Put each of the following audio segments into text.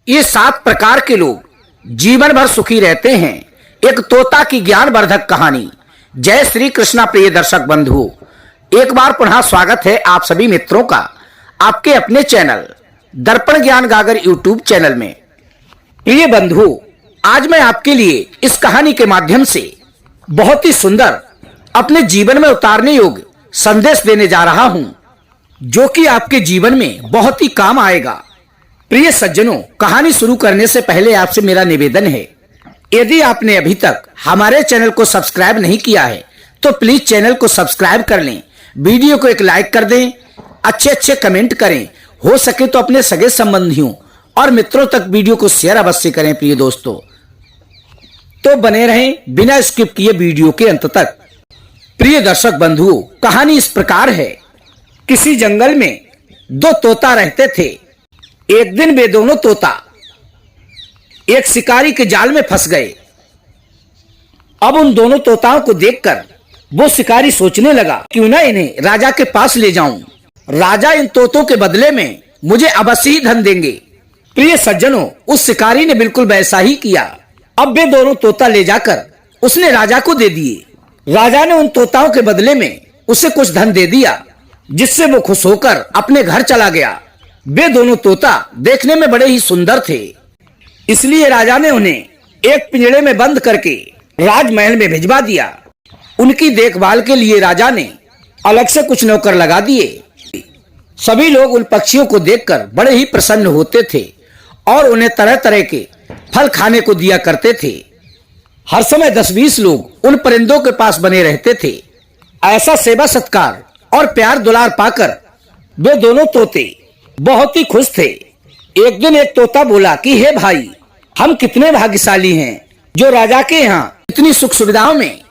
ये 7 प्रकार के लोग जीवन भर सुखी रहते हैं। एक तोता की ज्ञानवर्धक कहानी। जय श्री कृष्णा प्रिय दर्शक बंधु, एक बार पुनः स्वागत है आप सभी मित्रों का आपके अपने चैनल दर्पण ज्ञान गागर यूट्यूब चैनल में। प्रिय बंधु, आज मैं आपके लिए इस कहानी के माध्यम से बहुत ही सुंदर अपने जीवन में उतारने योग्य संदेश देने जा रहा हूं, जो कि आपके जीवन में बहुत ही काम आएगा। प्रिय सज्जनों, कहानी शुरू करने से पहले आपसे मेरा निवेदन है, यदि आपने अभी तक हमारे चैनल को सब्सक्राइब नहीं किया है तो प्लीज चैनल को सब्सक्राइब कर लें, वीडियो को एक लाइक कर दें, अच्छे कमेंट करें, हो सके तो अपने सगे संबंधियों और मित्रों तक वीडियो को शेयर अवश्य करें। प्रिय दोस्तों, तो बने रहें बिना स्किप किए वीडियो के अंत तक। प्रिय दर्शक बंधुओं, कहानी इस प्रकार है। किसी जंगल में 2 तोता रहते थे। एक दिन वे दोनों तोता एक शिकारी के जाल में फंस गए। अब उन दोनों तोताओं को देखकर वो शिकारी सोचने लगा, क्यों ना इन्हें राजा के पास ले जाऊं। राजा इन तोतों के बदले में मुझे अवश्य ही धन देंगे। प्रिय सज्जनों, उस शिकारी ने बिल्कुल वैसा ही किया। अब वे दोनों तोता ले जाकर उसने राजा को दे दिए। राजा ने उन तोताओं के बदले में उसे कुछ धन दे दिया, जिससे वो खुश होकर अपने घर चला गया। वे दोनों तोता देखने में बड़े ही सुंदर थे, इसलिए राजा ने उन्हें एक पिंजड़े में बंद करके राजमहल में भिजवा दिया। उनकी देखभाल के लिए राजा ने अलग से कुछ नौकर लगा दिए। सभी लोग उन पक्षियों को देखकर बड़े ही प्रसन्न होते थे और उन्हें तरह तरह के फल खाने को दिया करते थे। हर समय 10-20 लोग उन परिंदों के पास बने रहते थे। ऐसा सेवा सत्कार और प्यार दुलार पाकर वे दोनों तोते बहुत ही खुश थे। एक दिन एक तोता बोला कि हे भाई, हम कितने भाग्यशाली हैं जो राजा के यहाँ इतनी सुख सुविधाओं में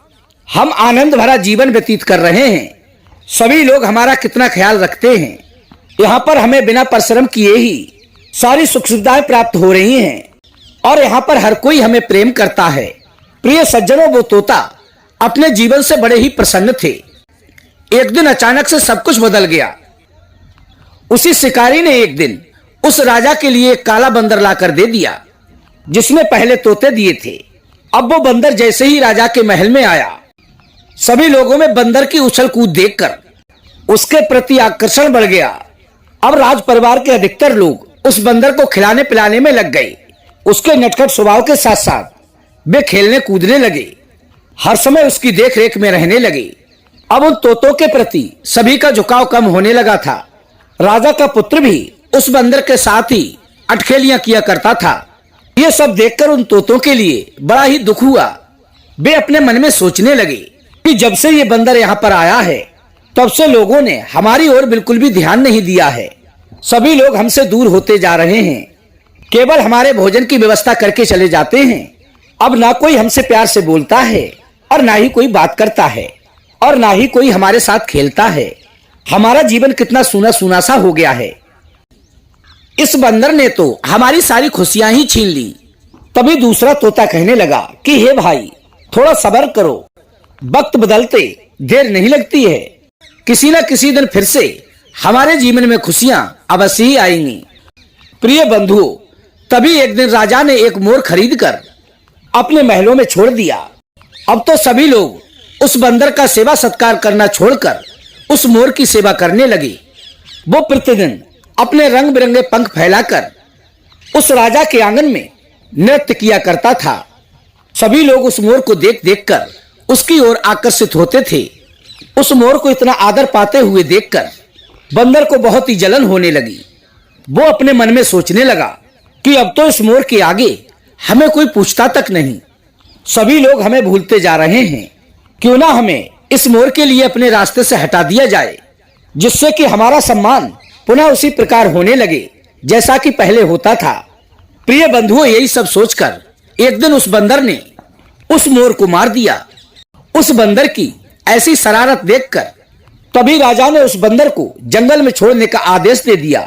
हम आनंद भरा जीवन व्यतीत कर रहे हैं। सभी लोग हमारा कितना ख्याल रखते हैं। यहाँ पर हमें बिना परिश्रम किए ही सारी सुख सुविधाएं प्राप्त हो रही हैं और यहाँ पर हर कोई हमें प्रेम करता है। प्रिय सज्जनों, वो तोता अपने जीवन से बड़े ही प्रसन्न थे। एक दिन अचानक से सब कुछ बदल गया। उसी शिकारी ने एक दिन उस राजा के लिए एक काला बंदर लाकर दे दिया, जिसने पहले तोते दिए थे। अब वो बंदर जैसे ही राजा के महल में आया, सभी लोगों में बंदर की उछल कूद देखकर उसके प्रति आकर्षण बढ़ गया। अब राज परिवार के अधिकतर लोग उस बंदर को खिलाने पिलाने में लग गए। उसके नटखट स्वभाव के साथ साथ वे खेलने कूदने लगे, हर समय उसकी देख रेख में रहने लगे। अब उन तोतों के प्रति सभी का झुकाव कम होने लगा था। राजा का पुत्र भी उस बंदर के साथ ही अटखेलियां किया करता था। ये सब देखकर उन तोतों के लिए बड़ा ही दुख हुआ। वे अपने मन में सोचने लगे कि जब से ये बंदर यहाँ पर आया है, तब से लोगों ने हमारी ओर बिल्कुल भी ध्यान नहीं दिया है। सभी लोग हमसे दूर होते जा रहे हैं, केवल हमारे भोजन की व्यवस्था करके चले जाते हैं। अब ना कोई हमसे प्यार से बोलता है और ना ही कोई बात करता है और ना ही कोई हमारे साथ खेलता है। हमारा जीवन कितना सूना सूना सा हो गया है। इस बंदर ने तो हमारी सारी खुशियां ही छीन ली। तभी दूसरा तोता कहने लगा कि हे भाई, थोड़ा सब्र करो, वक्त बदलते देर नहीं लगती है। किसी न किसी दिन फिर से हमारे जीवन में खुशियां अवश्य ही आएंगी। प्रिय बंधुओं, तभी एक दिन राजा ने एक मोर खरीद कर अपने महलों में छोड़ दिया। अब तो सभी लोग उस बंदर का सेवा सत्कार करना छोड़कर उस मोर की सेवा करने लगे। वो प्रतिदिन अपने रंग बिरंगे पंख फैलाकर उस राजा के आंगन में नृत्य किया करता था। सभी लोग उस मोर को देख देखकर उसकी ओर आकर्षित होते थे। उस मोर को इतना आदर पाते हुए देखकर बंदर को बहुत ही जलन होने लगी। वो अपने मन में सोचने लगा कि अब तो इस मोर के आगे हमें कोई पूछता तक नहीं। सभी लोग हमें भूलते जा रहे हैं। क्यों ना हमें इस मोर के लिए अपने रास्ते से हटा दिया जाए, जिससे कि हमारा सम्मान पुनः उसी प्रकार होने लगे जैसा कि पहले होता था। प्रिय बंधुओं, यही सब सोचकर एक दिन उस बंदर ने उस मोर को मार दिया। उस बंदर की ऐसी शरारत देखकर तभी राजा ने उस बंदर को जंगल में छोड़ने का आदेश दे दिया।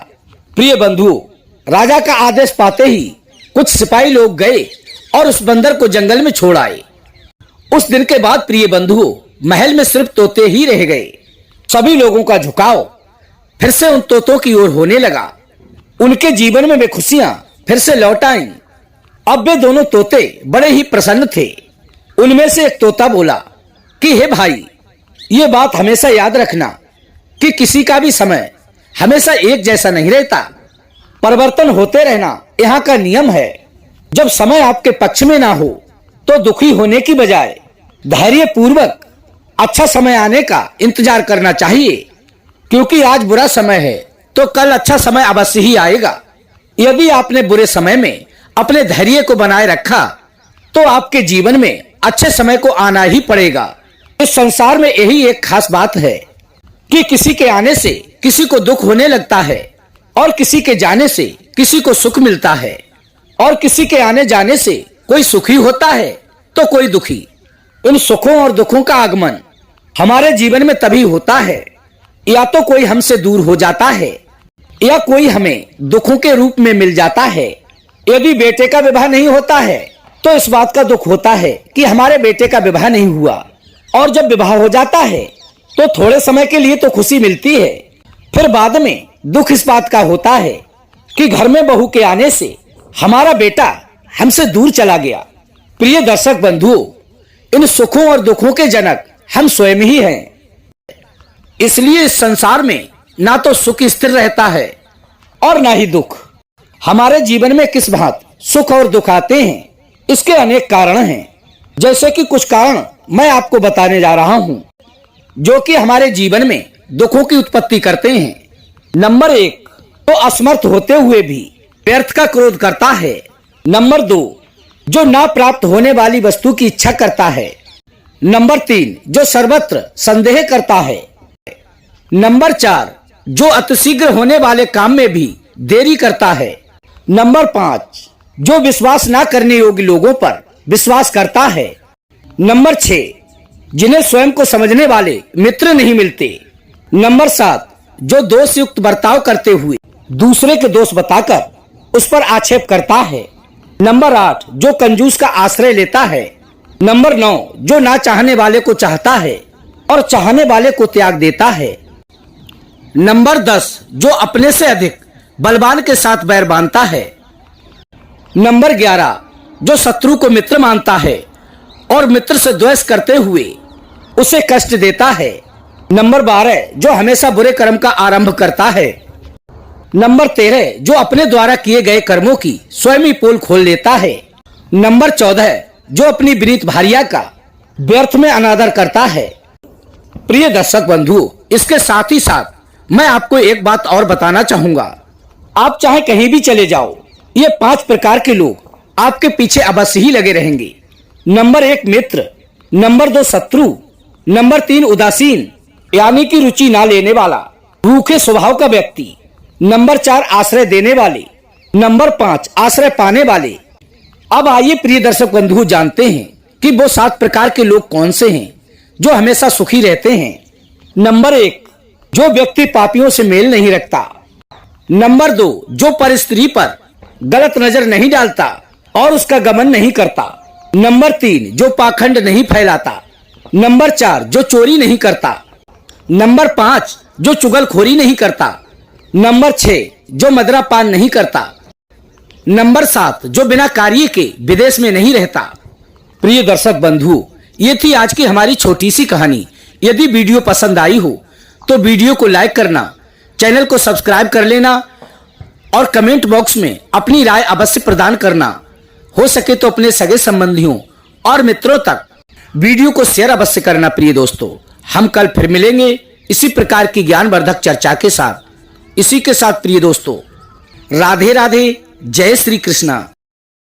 प्रिय बंधुओं, राजा का आदेश पाते ही कुछ सिपाही लोग गए और उस बंदर को जंगल में छोड़ आए। उस दिन के बाद प्रिय बंधुओं, महल में सिर्फ तोते ही रह गए। सभी लोगों का झुकाव फिर से उन तोतों की ओर होने लगा। उनके जीवन में वे खुशियां फिर से लौट आईं। अब वे दोनों तोते बड़े ही प्रसन्न थे। उनमें से एक तोता बोला कि हे भाई, ये बात हमेशा याद रखना कि किसी का भी समय हमेशा एक जैसा नहीं रहता, परिवर्तन होते रहना यहाँ का नियम है। जब समय आपके पक्ष में ना हो तो दुखी होने की बजाय धैर्य पूर्वक अच्छा समय आने का इंतजार करना चाहिए, क्योंकि आज बुरा समय है तो कल अच्छा समय अवश्य ही आएगा। यदि आपने बुरे समय में अपने धैर्य को बनाए रखा तो आपके जीवन में अच्छे समय को आना ही पड़ेगा। इस संसार में यही एक खास बात है कि किसी के आने से किसी को दुख होने लगता है और किसी के जाने से किसी को सुख मिलता है, और किसी के आने जाने से कोई सुखी होता है तो कोई दुखी। इन सुखों और दुखों का आगमन हमारे जीवन में तभी होता है या तो कोई हमसे दूर हो जाता है या कोई हमें दुखों के रूप में मिल जाता है। यदि बेटे का विवाह नहीं होता है तो इस बात का दुख होता है कि हमारे बेटे का विवाह नहीं हुआ, और जब विवाह हो जाता है तो थोड़े समय के लिए तो खुशी मिलती है, फिर बाद में दुख इस बात का होता है कि घर में बहू के आने से हमारा बेटा हमसे दूर चला गया। प्रिय दर्शक बंधुओं, इन सुखों और दुखों के जनक हम स्वयं ही हैं। इसलिए इस संसार में ना तो सुख स्थिर रहता है और ना ही दुख। हमारे जीवन में किस भांति सुख और दुख आते हैं, इसके अनेक कारण हैं। जैसे कि कुछ कारण मैं आपको बताने जा रहा हूं जो कि हमारे जीवन में दुखों की उत्पत्ति करते हैं। नंबर 1, तो असमर्थ होते हुए भी व्यर्थ का क्रोध करता है। नंबर 2, जो ना प्राप्त होने वाली वस्तु की इच्छा करता है। नंबर 3, जो सर्वत्र संदेह करता है। नंबर 4, जो अतिशीघ्र होने वाले काम में भी देरी करता है। नंबर 5, जो विश्वास ना करने योग्य लोगों पर विश्वास करता है। नंबर 6, जिन्हें स्वयं को समझने वाले मित्र नहीं मिलते। नंबर 7, जो दोष युक्त बर्ताव करते हुए दूसरे के दोष बताकर उस पर आक्षेप करता है। नंबर 8, जो कंजूस का आश्रय लेता है। नंबर 9, जो ना चाहने वाले को चाहता है और चाहने वाले को त्याग देता है। नंबर 10, जो अपने से अधिक बलवान के साथ बैर बांधता है। नंबर 11, जो शत्रु को मित्र मानता है और मित्र से द्वेष करते हुए उसे कष्ट देता है। नंबर 12, जो हमेशा बुरे कर्म का आरंभ करता है। नंबर 13, जो अपने द्वारा किए गए कर्मों की स्वयं ही पोल खोल लेता है। नंबर 14, जो अपनी विनीत भार्या का व्यर्थ में अनादर करता है। प्रिय दर्शक बंधुओं, इसके साथ ही साथ मैं आपको एक बात और बताना चाहूंगा। आप चाहे कहीं भी चले जाओ, ये 5 प्रकार के लोग आपके पीछे अवश्य ही लगे रहेंगे। नंबर 1, मित्र। नंबर 2, शत्रु। नंबर 3, उदासीन यानी कि रुचि ना लेने वाला, रूखे स्वभाव का व्यक्ति। नंबर 4, आश्रय देने वाले। नंबर 5, आश्रय पाने वाले। अब आइए प्रिय दर्शक बंधु, जानते हैं कि वो 7 प्रकार के लोग कौन से हैं जो हमेशा सुखी रहते हैं। नंबर 1, जो व्यक्ति पापियों से मेल नहीं रखता। नंबर 2, जो पर स्त्री पर गलत नजर नहीं डालता और उसका गमन नहीं करता। नंबर 3, जो पाखंड नहीं फैलाता। नंबर 4, जो चोरी नहीं करता। नंबर 5, जो चुगलखोरी नहीं करता। नंबर 6, जो मदिरा पान नहीं करता। नंबर 7, जो बिना कार्य के विदेश में नहीं रहता। प्रिय दर्शक बंधु, ये थी आज की हमारी छोटी सी कहानी। यदि वीडियो पसंद आई हो तो वीडियो को लाइक करना, चैनल को सब्सक्राइब कर लेना और कमेंट बॉक्स में अपनी राय अवश्य प्रदान करना। हो सके तो अपने सगे संबंधियों और मित्रों तक वीडियो को शेयर अवश्य करना। प्रिय दोस्तों, हम कल फिर मिलेंगे इसी प्रकार की ज्ञानवर्धक चर्चा के साथ। इसी के साथ प्रिय दोस्तों, राधे राधे, जय श्री कृष्णा।